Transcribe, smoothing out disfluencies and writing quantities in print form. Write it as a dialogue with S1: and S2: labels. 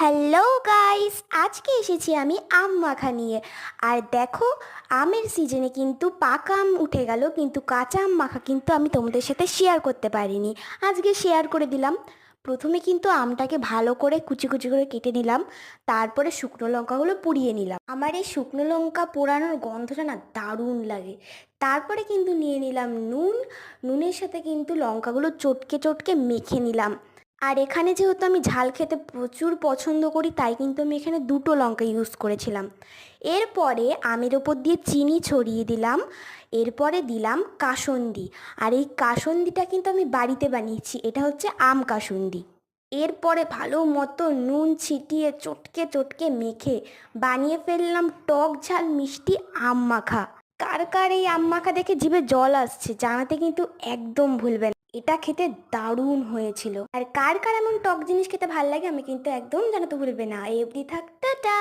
S1: Hello guys, আজকে এসেছি আমি আম মাখা নিয়ে। আর দেখো, আমের সিজনে কিন্তু পাকা আম উঠে গেল, কিন্তু কাঁচা আম মাখা কিন্তু আমি তোমাদের সাথে শেয়ার করতে পারিনি। আজকে শেয়ার করে দিলাম। প্রথমে কিন্তু আমটাকে ভালো করে কুচি কুচি করে কেটে নিলাম। তারপরে শুকনো লঙ্কাগুলো পুড়িয়ে নিলাম। আমার এই শুকনো লঙ্কা পোড়ানোর গন্ধটা না দারুণ লাগে। তারপরে কিন্তু নিয়ে নিলাম নুন। নুনের সাথে কিন্তু লঙ্কাগুলো চটকে চটকে মেখে নিলাম। আর এখানে যেহেতু আমি ঝাল খেতে প্রচুর পছন্দ করি, তাই কিন্তু আমি এখানে দুটো লঙ্কা ইউজ করেছিলাম। এরপরে আমের ওপর দিয়ে চিনি ছড়িয়ে দিলাম। এরপরে দিলাম কাসুন্দি। আর এই কাসুন্দিটা কিন্তু আমি বাড়িতে বানিয়েছি, এটা হচ্ছে আম কাসুন্দি। এরপরে ভালো মতো নুন ছিটিয়ে চটকে চটকে মেখে বানিয়ে ফেললাম টক ঝাল মিষ্টি আম মাখা। কার কার এই আম মাখা দেখে জিভে জল আসছে জানাতে কিন্তু একদম ভুলবেন না। এটা খেতে দারুণ হয়েছিল। আর কার কার এমন টক জিনিস খেতে ভাল লাগে আমি কিন্তু একদম জানাতে ভুলবে না। এই অবধি থাক, টাটা।